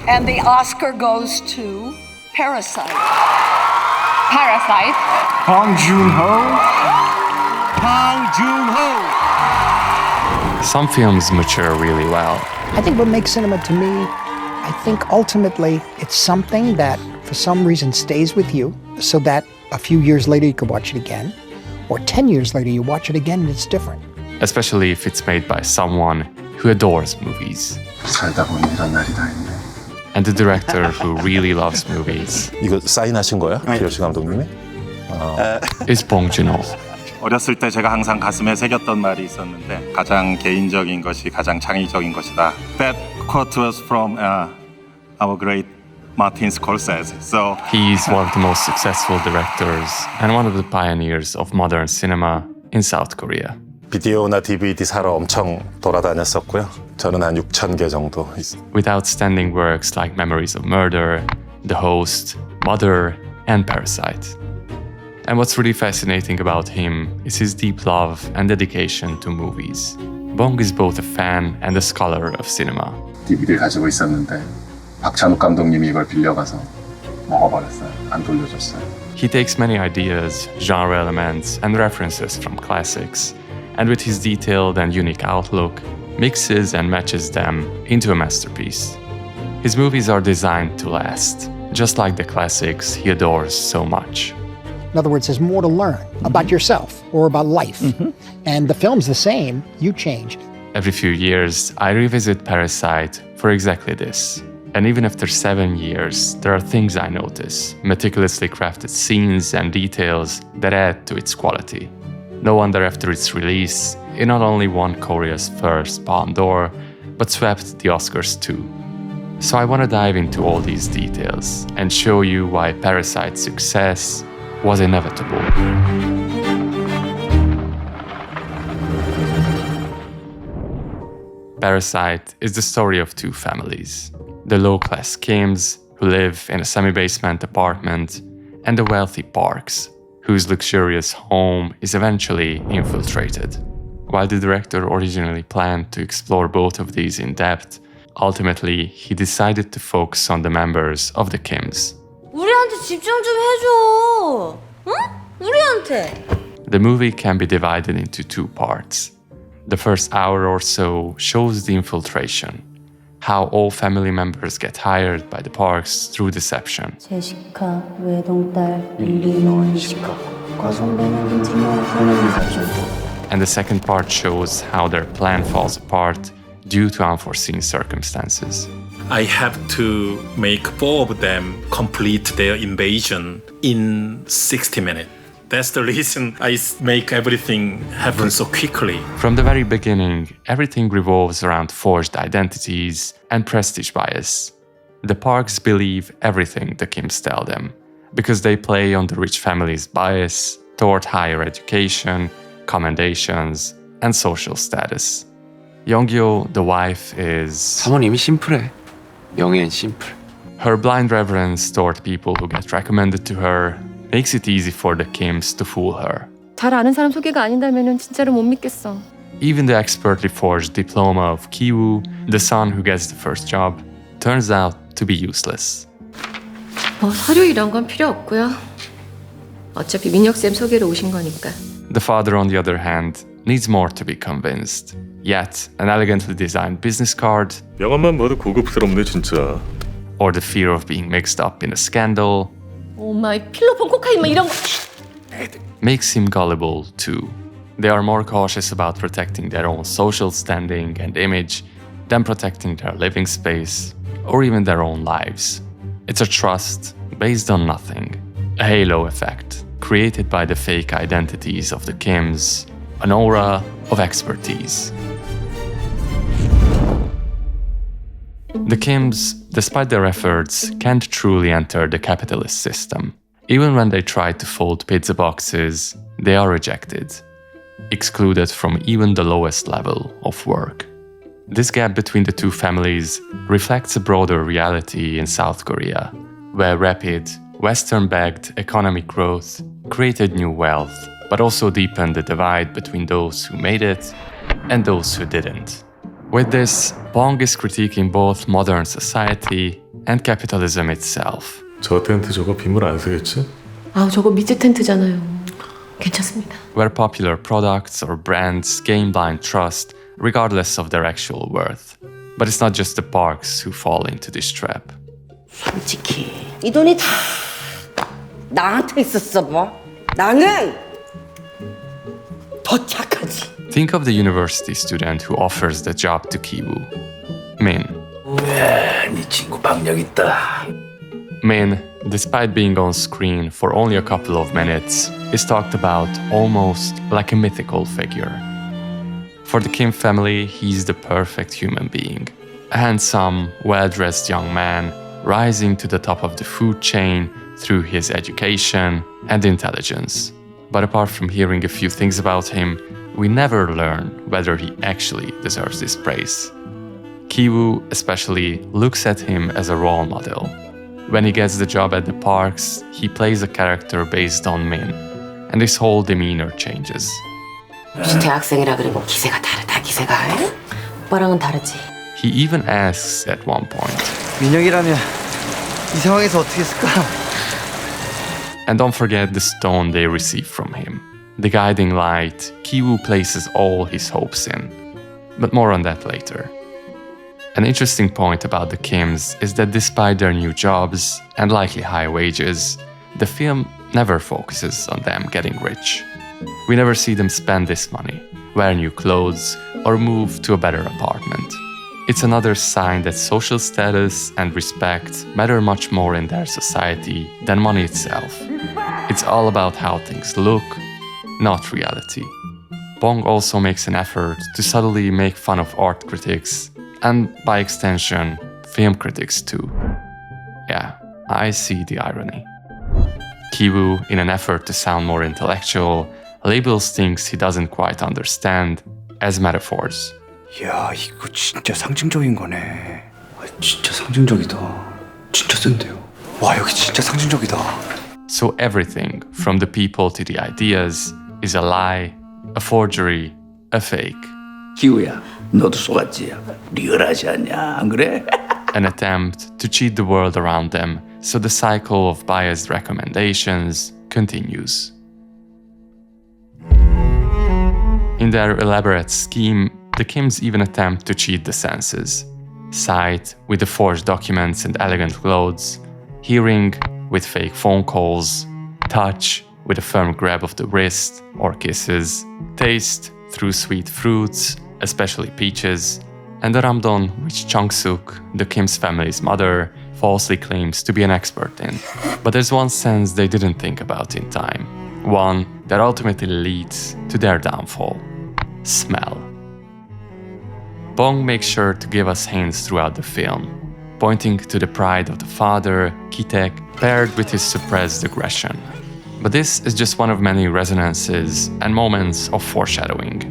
And the Oscar goes to Parasite. Parasite. Bong Joon-ho. Bong Joon-ho. Some films mature really well. I think what makes cinema to me, I think ultimately it's something that for some reason stays with you so that a few years later you could watch it again, or 10 years later you watch it again and it's different. Especially if it's made by someone who adores movies. 살다 보니 이런 날이 다 있네. And the director who really loves movies 이거 사인하신 거야? 기열씨 감독님이? is Bong Joon-ho. 어렸을 때 제가 항상 가슴에 새겼던 말이 있었는데 가장 개인적인 것이 가장 창의적인 것이다. That quote was from our great Martin Scorsese. So He's one of the most successful directors and one of the pioneers of modern cinema in South Korea. 비디오나 DVD 사러 엄청 돌아다녔었고요. 저는 한 6,000개 정도 있어요. With outstanding works like Memories of Murder, The Host, Mother, and Parasite. And what's really fascinating about him is his deep love and dedication to movies. Bong is both a fan and a scholar of cinema. DVD를 가지고 있었는데 박찬욱 감독님이 이걸 빌려가서 먹어버렸어요. 안 돌려줬어요. He takes many ideas, genre elements, and references from classics, and with his detailed and unique outlook, mixes and matches them into a masterpiece. His movies are designed to last, just like the classics he adores so much. In other words, there's more to learn about yourself or about life. And the film's the same, you change. Every few years, I revisit Parasite for exactly this. And even after 7 years, there are things I notice, meticulously crafted scenes and details that add to its quality. No wonder after its release, it not only won Korea's first Palme d'Or, but swept the Oscars too. So I want to dive into all these details and show you why Parasite's success was inevitable. Parasite is the story of two families. The low-class Kims, who live in a semi-basement apartment, and the wealthy Parks, whose luxurious home is eventually infiltrated. While the director originally planned to explore both of these in depth, ultimately he decided to focus on the members of the Kims. 우리한테 집중 좀 해줘. 응? 우리한테. The movie can be divided into two parts. The first hour or so shows the infiltration, how all family members get hired by the Parks through deception. 제시카, 외동딸, 일리노이, 시카고과 선배는 팀원을 사준. And the second part shows how their plan falls apart due to unforeseen circumstances. I have to make 4 of them complete their invasion in 60 minutes. That's the reason I make everything happen so quickly. From the very beginning, everything revolves around forged identities and prestige bias. The Parks believe everything the Kims tell them, because they play on the rich family's bias toward higher education, commendations, and social status. Young-yo, the wife, is... 사모님이 심플해. 영애는 심플. Her blind reverence toward people who get recommended to her makes it easy for the Kims to fool her. 잘 아는 사람 소개가 아닌다면은 진짜로 못 믿겠어. Even the expertly forged diploma of Ki-woo, the son who gets the first job, turns out to be useless. 뭐 서류 이런 건 필요 없고요. 어차피 민혁쌤 소개로 오신 거니까. The father, on the other hand, needs more to be convinced. Yet, an elegantly designed business card, 명함만 봐도 고급스럽네 진짜. or the fear of being mixed up in a scandal, 오마이 필로폰 코카인 뭐 이런 거. makes him gullible too. They are more cautious about protecting their own social standing and image than protecting their living space or even their own lives. It's a trust based on nothing, a halo effect created by the fake identities of the Kims, an aura of expertise. The Kims, despite their efforts, can't truly enter the capitalist system. Even when they try to fold pizza boxes, they are rejected, excluded from even the lowest level of work. This gap between the two families reflects a broader reality in South Korea, where rapid, Western-backed economic growth created new wealth, but also deepened the divide between those who made it and those who didn't. With this, Bong is critiquing both modern society and capitalism itself. 저 텐트 저거 빗물 안 새겠지? 아, 저거 미제 텐트잖아요. 괜찮습니다. Where popular products or brands gain blind trust regardless of their actual worth. But it's not just the parks who fall into this trap. 솔직히 이 돈이 다 나한테 있었어 뭐. 나는 더 착하지. Think of the university student who offers the job to Ki-woo, Min. 네 친구 박력 있다. Min, despite being on screen for only a couple of minutes, is talked about almost like a mythical figure. For the Kim family, he's the perfect human being. A handsome, well-dressed young man rising to the top of the food chain through his education and intelligence. But apart from hearing a few things about him, we never learn whether he actually deserves this praise. Ki-woo especially looks at him as a role model. When he gets the job at the parks, he plays a character based on Min, and his whole demeanor changes. 혹시 대학생이라 그리고 기세가 다르다 기세가. 오빠랑은 다르지. He even asks at one point, 민혁이라면 이 상황에서 어떻게 했을까? and don't forget the stone they receive from him. The guiding light Ki-woo places all his hopes in. But more on that later. An interesting point about the Kims is that despite their new jobs and likely high wages, the film never focuses on them getting rich. We never see them spend this money, wear new clothes, or move to a better apartment. It's another sign that social status and respect matter much more in their society than money itself. It's all about how things look, not reality. Bong also makes an effort to subtly make fun of art critics, and by extension, film critics too. Yeah, I see the irony. Ki-woo, in an effort to sound more intellectual, labels things he doesn't quite understand as metaphors. 야 이거 진짜 상징적인 거네. 진짜 상징적이다. 진짜 센데요. 와 여기 진짜 상징적이다. So everything, from the people to the ideas, is a lie, a forgery, a fake. 기우야, 너도 속았지? 리얼하지 않냐? 안 그래? An attempt to cheat the world around them, so the cycle of biased recommendations continues. In their elaborate scheme, the Kims even attempt to cheat the senses. Sight with the forged documents and elegant clothes, hearing with fake phone calls, touch with a firm grab of the wrist or kisses, taste through sweet fruits, especially peaches, and the ramdon which Chung-suk, the Kim's family's mother, falsely claims to be an expert in. But there's one sense they didn't think about in time, one that ultimately leads to their downfall: smell. Bong makes sure to give us hints throughout the film, pointing to the pride of the father, Ki-taek, paired with his suppressed aggression. But this is just one of many resonances and moments of foreshadowing.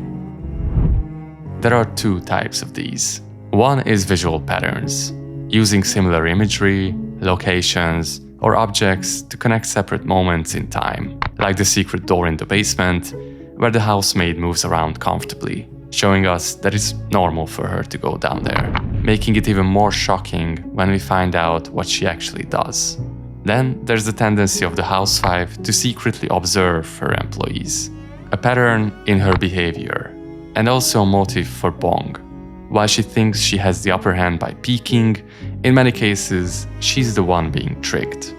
There are two types of these. One is visual patterns, using similar imagery, locations, or objects to connect separate moments in time, like the secret door in the basement, where the housemaid moves around comfortably, showing us that it's normal for her to go down there, making it even more shocking when we find out what she actually does. Then there's the tendency of the housewife to secretly observe her employees, a pattern in her behavior, and also a motive for Bong. While she thinks she has the upper hand by peeking, in many cases, she's the one being tricked.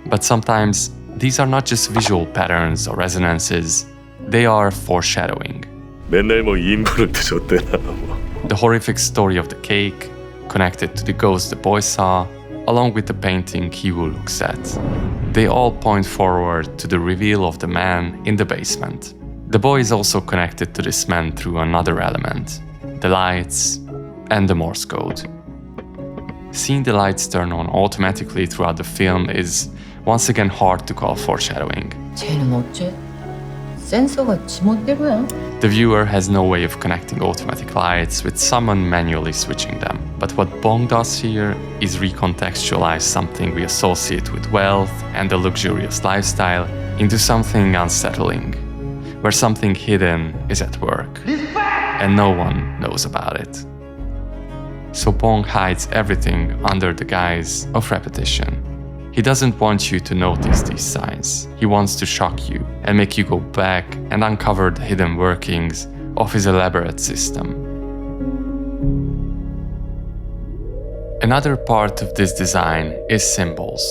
But sometimes, these are not just visual patterns or resonances, they are foreshadowing. 맨날 뭐 인물을 드셨대나 뭐. The horrific story of the cake, connected to the ghost the boy saw, along with the painting Ki-woo looks at. They all point forward to the reveal of the man in the basement. The boy is also connected to this man through another element, the lights and the Morse code. Seeing the lights turn on automatically throughout the film is once again hard to call foreshadowing. 쟤는 어째? 센서가 지멋대로야. The viewer has no way of connecting automatic lights with someone manually switching them. But what Bong does here is recontextualize something we associate with wealth and a luxurious lifestyle into something unsettling, where something hidden is at work, and no one knows about it. so Bong hides everything under the guise of repetition. He doesn't want you to notice these signs. He wants to shock you and make you go back and uncover the hidden workings of his elaborate system. Another part of this design is symbols.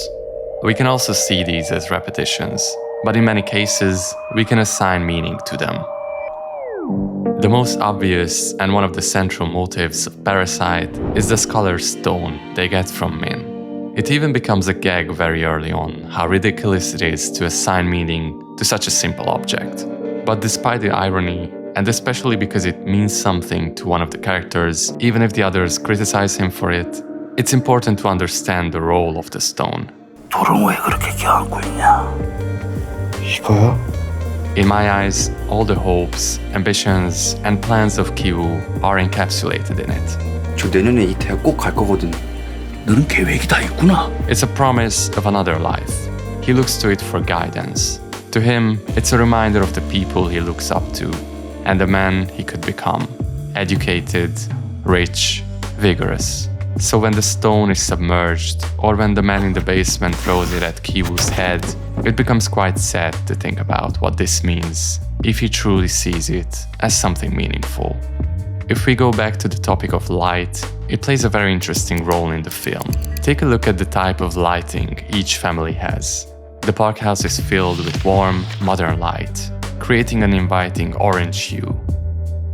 We can also see these as repetitions, but in many cases, we can assign meaning to them. The most obvious and one of the central motives of Parasite is the scholar's stone they get from Min. It even becomes a gag very early on, how ridiculous it is to assign meaning to such a simple object. But despite the irony, and especially because it means something to one of the characters, even if the others criticize him for it, it's important to understand the role of the stone. 돌은 왜 그렇게 껴안고 있냐? 이거요? In my eyes, all the hopes, ambitions, and plans of Ki-woo are encapsulated in it. 저 내년에 이 대학 꼭 갈 거거든. 너는 계획이 다 있구나. It's a promise of another life. He looks to it for guidance. To him, it's a reminder of the people he looks up to, and the man he could become. Educated, rich, vigorous. So when the stone is submerged, or when the man in the basement throws it at Ki-woo's head, it becomes quite sad to think about what this means, if he truly sees it as something meaningful. If we go back to the topic of light, it plays a very interesting role in the film. Take a look at the type of lighting each family has. The park house is filled with warm, modern light, creating an inviting orange hue.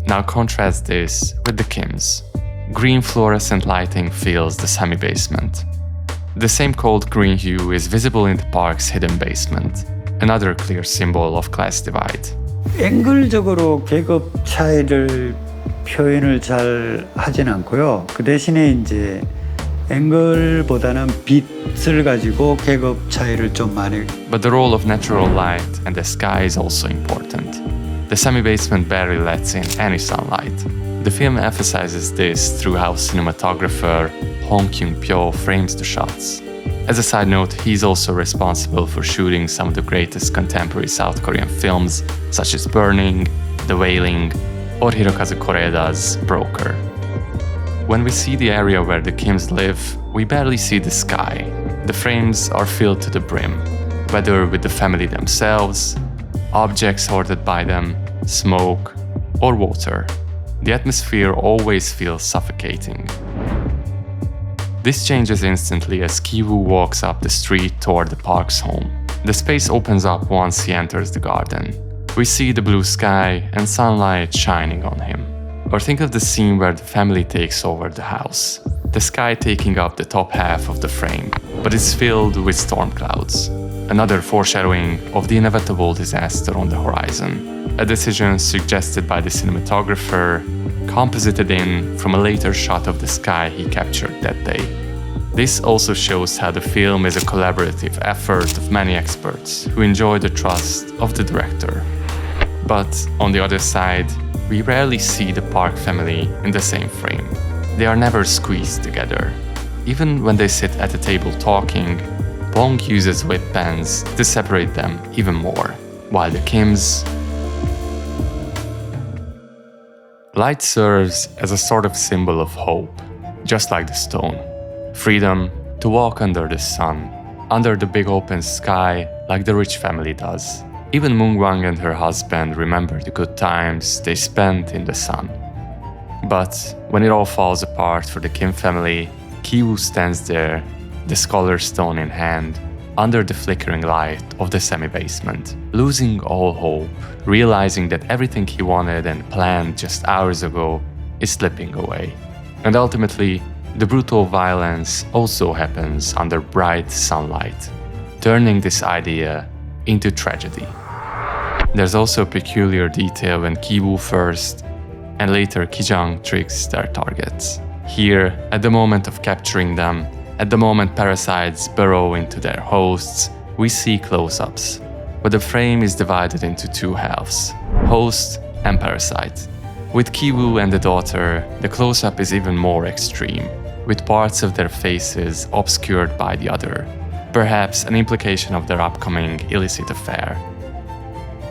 Now contrast this with the Kims. Green fluorescent lighting fills the semi-basement. The same cold green hue is visible in the park's hidden basement, another clear symbol of class divide. 앵글적으로 계급 차이를 표현을 잘 하진 않고요. 그 대신에 이제 앵글보다는 빛을 가지고 계급 차이를 좀 많이. But the role of natural light and the sky is also important. The semi-basement barely lets in any sunlight. The film emphasizes this through how cinematographer Hong Kyung-pyo frames the shots. As a side note, he's also responsible for shooting some of the greatest contemporary South Korean films, such as Burning, The Wailing, or Hirokazu Koreeda's Broker. When we see the area where the Kims live, we barely see the sky. The frames are filled to the brim, whether with the family themselves, objects hoarded by them, smoke, or water. The atmosphere always feels suffocating. This changes instantly as Ki-woo walks up the street toward the park's home. The space opens up once he enters the garden. We see the blue sky and sunlight shining on him. Or think of the scene where the family takes over the house. The sky taking up the top half of the frame, but it's filled with storm clouds. Another foreshadowing of the inevitable disaster on the horizon. A decision suggested by the cinematographer, composited in from a later shot of the sky he captured that day. This also shows how the film is a collaborative effort of many experts who enjoy the trust of the director. But on the other side, we rarely see the Park family in the same frame. They are never squeezed together. Even when they sit at a table talking, Bong uses whip pens to separate them even more, while the Kims... Light serves as a sort of symbol of hope, just like the stone. Freedom to walk under the sun, under the big open sky like the rich family does. Even Moon-gwang and her husband remember the good times they spent in the sun. But when it all falls apart for the Kim family, Ki-woo stands there, the scholar's stone in hand, under the flickering light of the semi-basement, losing all hope, realizing that everything he wanted and planned just hours ago is slipping away. And ultimately, the brutal violence also happens under bright sunlight, turning this idea into tragedy. There's also a peculiar detail when Ki-woo first and later Ki-jung tricks their targets. Here, at the moment of capturing them, at the moment parasites burrow into their hosts, we see close-ups, but the frame is divided into two halves, host and parasite. With Ki-woo and the daughter, the close-up is even more extreme, with parts of their faces obscured by the other, perhaps an implication of their upcoming illicit affair.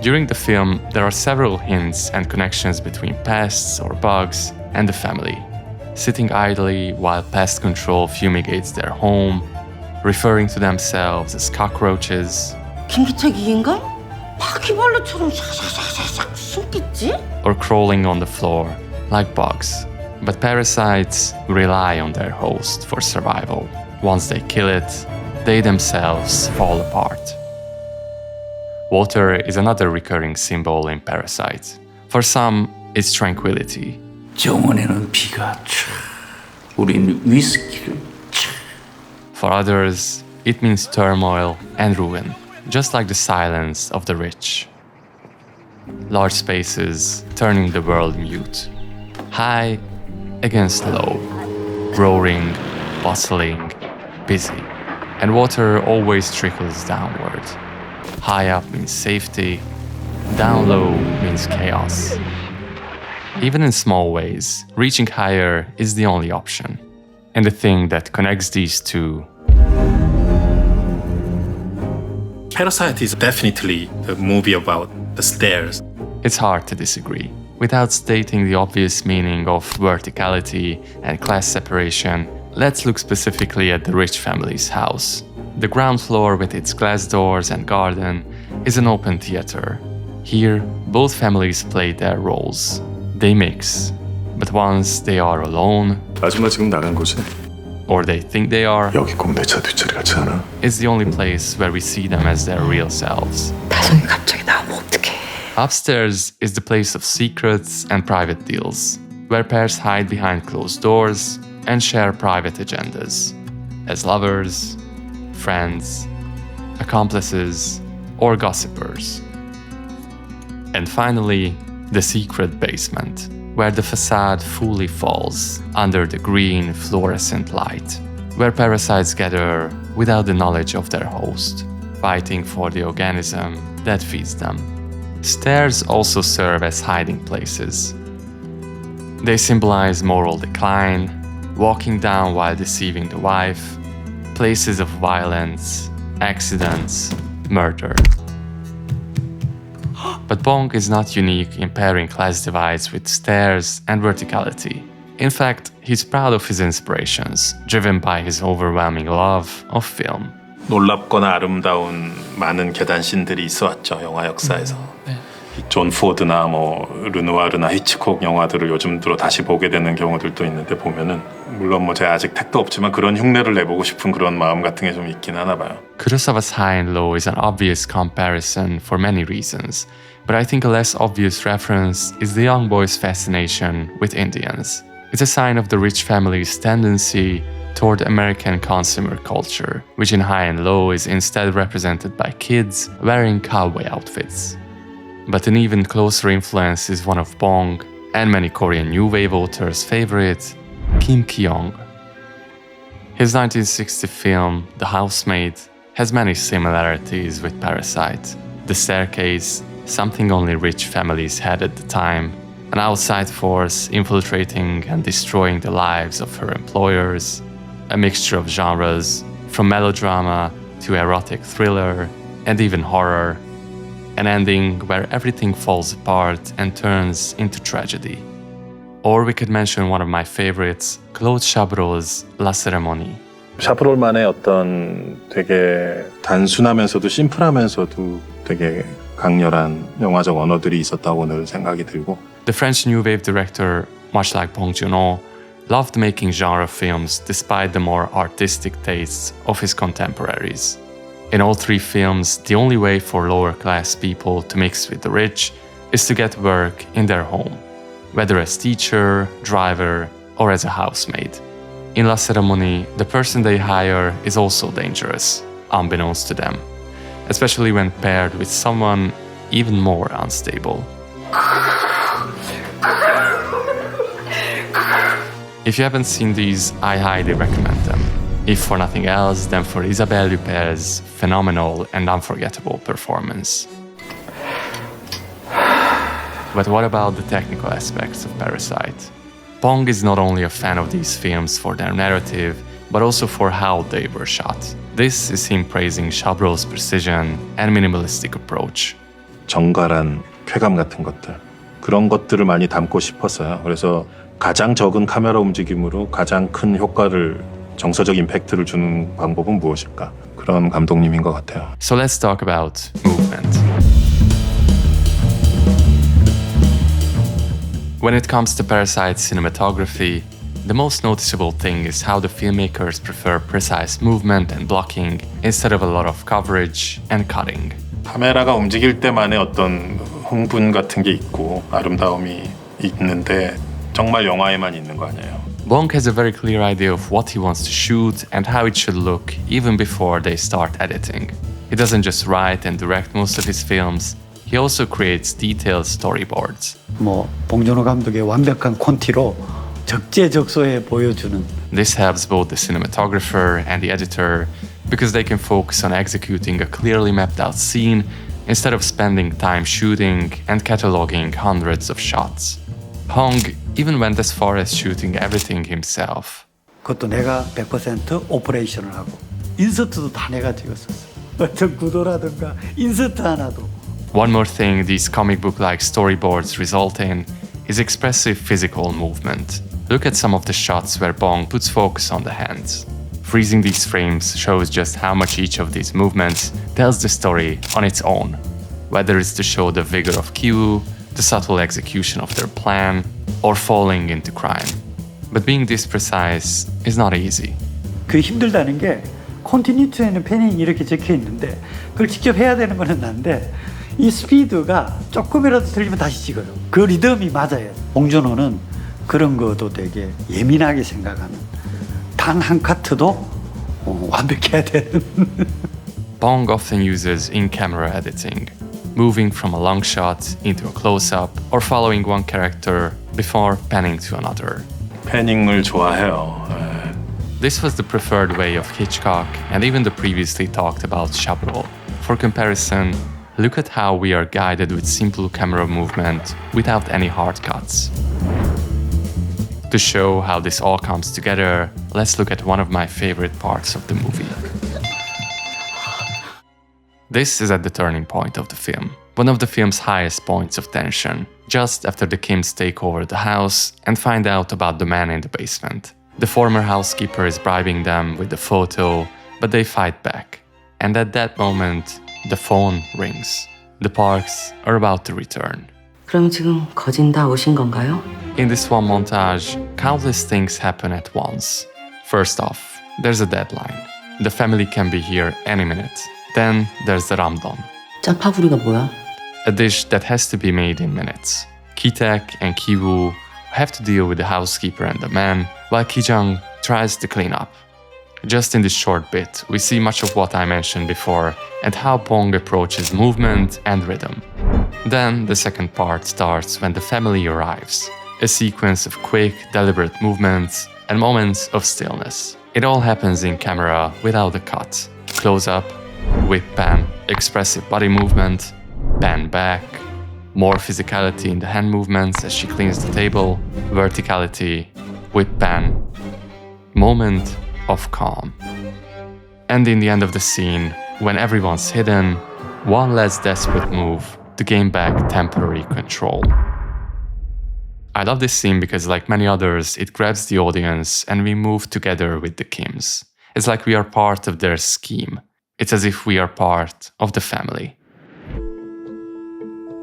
During the film, there are several hints and connections between pests or bugs and the family. sitting idly while pest control fumigates their home, referring to themselves as cockroaches, 김기택이 인간? 바퀴벌레처럼 샤샤샤샤 숨겠지? or crawling on the floor like bugs. But parasites rely on their host for survival. Once they kill it, they themselves fall apart. Water is another recurring symbol in Parasite. For some, it's tranquility. 정원에는 비가 촤, 우린 위스키를 촤. For others, it means turmoil and ruin, just like the silence of the rich. Large spaces turning the world mute. High against low. Roaring, bustling, busy. And water always trickles downward. High up means safety. Down low means chaos. Even in small ways, reaching higher is the only option. And the thing that connects these two. Parasite is definitely a movie about the stairs. It's hard to disagree. Without stating the obvious meaning of verticality and class separation, let's look specifically at the rich family's house. The ground floor with its glass doors and garden is an open theater. Here, both families play their roles. They mix. But once they are alone, 아줌마 지금 나간 곳이 or they think they are, 여기 꼭 내 차 뒷자리 같지 않아? it's the only place where we see them as their real selves. 다솜이 갑자기 나오면 어떡해. Upstairs is the place of secrets and private deals, where pairs hide behind closed doors and share private agendas, as lovers, friends, accomplices, or gossipers. And finally, the secret basement, where the facade fully falls under the green fluorescent light, where parasites gather without the knowledge of their host, fighting for the organism that feeds them. Stairs also serve as hiding places. They symbolize moral decline, walking down while deceiving the wife, places of violence, accidents, murder. But Bong is not unique in pairing class divides with stairs and verticality. In fact, he's proud of his inspirations, driven by his overwhelming love of film. 놀랍거나 아름다운 많은 계단씬들이 있어왔죠, 영화 역사에서. 존 포드나 뭐 르누아르나 히치콕 영화들을 요즘 들어 다시 보게 되는 경우들도 있는데 보면은 물론 뭐 제가 아직 택도 없지만 그런 흉내를 내보고 싶은 그런 마음 같은 게 좀 있긴 하나 봐요. Kurosawa's High and Low is an obvious comparison for many reasons, but I think a less obvious reference is the young boy's fascination with Indians. It's a sign of the rich family's tendency toward American consumer culture, which in High and Low is instead represented by kids wearing cowboy outfits. But an even closer influence is one of Bong and many Korean New Wave authors' favorite, Kim Ki-young. His 1960 film, The Housemaid, has many similarities with Parasite. The staircase, something only rich families had at the time, an outside force infiltrating and destroying the lives of her employers, a mixture of genres, from melodrama to erotic thriller and even horror, an ending where everything falls apart and turns into tragedy. Or we could mention one of my favorites, Claude Chabrol's La Cérémonie. 샤브롤만의 어떤 되게 단순하면서도 심플하면서도 되게 강렬한 영화적 언어들이 있었다고 늘 생각이 들고. The French New Wave director, much like Bong Joon-ho, loved making genre films despite the more artistic tastes of his contemporaries. In all three films, the only way for lower-class people to mix with the rich is to get work in their home, whether as teacher, driver, or as a housemaid. In La Cérémonie, the person they hire is also dangerous, unbeknownst to them, especially when paired with someone even more unstable. If you haven't seen these, I highly recommend them. If for nothing else, then for Isabelle Huppert's phenomenal and unforgettable performance. But what about the technical aspects of Parasite? Bong is not only a fan of these films for their narrative, but also for how they were shot. This is him praising Chabrol's precision and minimalistic approach. 정갈한 쾌감 같은 것들, 그런 것들을 많이 담고 싶었어요. 그래서 가장 적은 카메라 움직임으로 가장 큰 효과를 정서적 임팩트를 주는 방법은 무엇일까? 그런 감독님인 것 같아요. So let's talk about movement. When it comes to Parasite cinematography, the most noticeable thing is how the filmmakers prefer precise movement and blocking instead of a lot of coverage and cutting. 카메라가 움직일 때만의 어떤 흥분 같은 게 있고 아름다움이 있는데 정말 영화에만 있는 거 아니에요. Bong has a very clear idea of what he wants to shoot and how it should look even before they start editing. He doesn't just write and direct most of his films, he also creates detailed storyboards. 봉준호 감독의 완벽한 콘티로 적재적소에 보여주는. This helps both the cinematographer and the editor because they can focus on executing a clearly mapped out scene instead of spending time shooting and cataloging hundreds of shots. Bong even went as far as shooting everything himself. 그것도 내가 100% 오퍼레이션을 하고 인서트도 다 내가 찍었었어. 어떤 구도라든가 인서트 하나도. One more thing these comic book-like storyboards result in is expressive physical movement. Look at some of the shots where Bong puts focus on the hands. Freezing these frames shows just how much each of these movements tells the story on its own, whether it's to show the vigor of Ki-woo, the subtle execution of their plan, or falling into crime. But being this precise is not easy. 그 힘들다는 게 컨티뉴티에는 패닝이 이렇게 적혀 있는데 그걸 직접 해야 되는 거는 난데 이 스피드가 조금이라도 틀리면 다시 찍어요. 그 리듬이 맞아요. 봉준호는 그런 것도 되게 예민하게 생각하는. 단 한 카트도 완벽해야 되는. Bong often uses in-camera editing, moving from a long shot into a close-up or following one character before panning to another. 패닝을 좋아해요. This was the preferred way of Hitchcock and even the previously talked about Chabrol. For comparison, look at how we are guided with simple camera movement without any hard cuts. To show how this all comes together, let's look at one of my favorite parts of the movie. This is at the turning point of the film, one of the film's highest points of tension, just after the Kims take over the house and find out about the man in the basement. The former housekeeper is bribing them with the photo, but they fight back. And at that moment, the phone rings. The Parks are about to return. 그럼 지금 거진 다 오신 건가요? In this one montage, countless things happen at once. First off, there's a deadline. The family can be here any minute. Then there's the ramdon, 짜파구리가 뭐야? a dish that has to be made in minutes. Ki-taek and Ki-woo have to deal with the housekeeper and the man, while Ki-jung tries to clean up. Just in this short bit, we see much of what I mentioned before and how Bong approaches movement and rhythm. Then the second part starts when the family arrives. A sequence of quick, deliberate movements and moments of stillness. It all happens in camera without a cut. Close up, whip pan, expressive body movement, pan back, more physicality in the hand movements as she cleans the table, verticality, whip pan, moment of calm. And in the end of the scene, when everyone's hidden, one last desperate move to gain back temporary control. I love this scene because, like many others, it grabs the audience and we move together with the Kims. It's like we are part of their scheme. It's as if we are part of the family.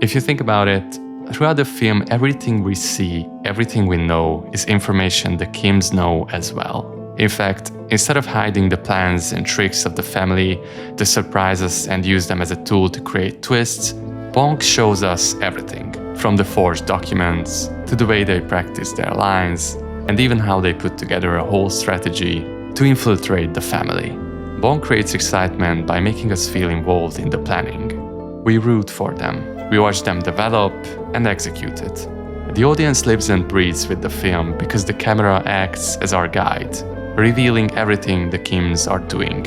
If you think about it, throughout the film, everything we see, everything we know is information the Kims know as well. In fact, instead of hiding the plans and tricks of the family to surprise us and use them as a tool to create twists, Bong shows us everything, from the forged documents to the way they practice their lines, and even how they put together a whole strategy to infiltrate the family. Bong creates excitement by making us feel involved in the planning. We root for them, we watch them develop and execute it. The audience lives and breathes with the film because the camera acts as our guide, revealing everything the Kims are doing.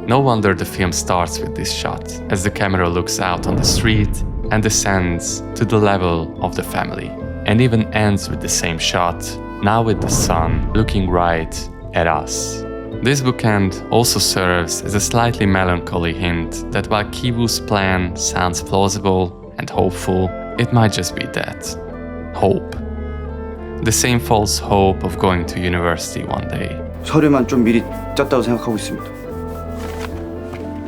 No wonder the film starts with this shot, as the camera looks out on the street and descends to the level of the family, and even ends with the same shot, now with the sun looking right at us. This bookend also serves as a slightly melancholy hint that while Ki-woo's plan sounds plausible and hopeful, it might just be that. Hope. The same false hope of going to university one day. 서류만 좀 미리 짰다고 생각하고 있습니다.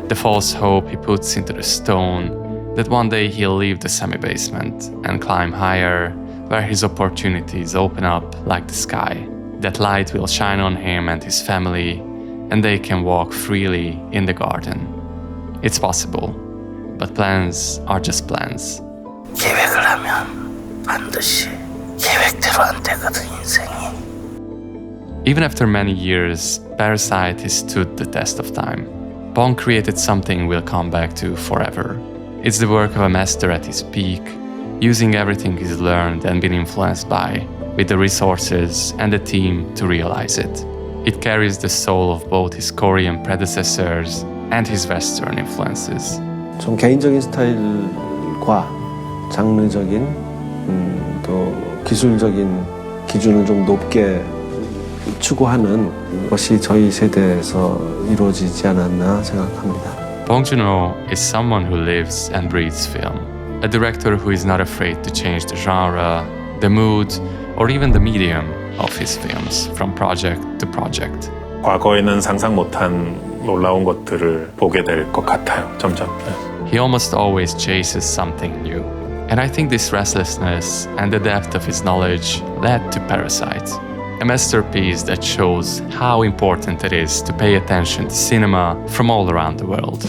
The false hope he puts into the stone that one day he'll leave the semi-basement and climb higher, where his opportunities open up like the sky. That light will shine on him and his family, and they can walk freely in the garden. It's possible, but plans are just plans. 계획을 하면 반드시 계획대로 안 되거든, 인생이. Even after many years, Parasite has stood the test of time. Bong created something we'll come back to forever. It's the work of a master at his peak, using everything he's learned and been influenced by, with the resources and the team to realize it. It carries the soul of both his Korean predecessors and his Western influences. 좀 개인적인 스타일과 장르적인 또 기술적인 기준을 좀 높게 추구하는 것이 저희 세대에서 이루어지지 않았나 생각합니다. Bong Joon-ho is someone who lives and breathes film. A director who is not afraid to change the genre, the mood, or even the medium of his films from project to project. 과거에는 상상 못한 놀라운 것들을 보게 될 것 같아요. 점점. He almost always chases something new. And I think this restlessness and the depth of his knowledge led to Parasite, a masterpiece that shows how important it is to pay attention to cinema from all around the world.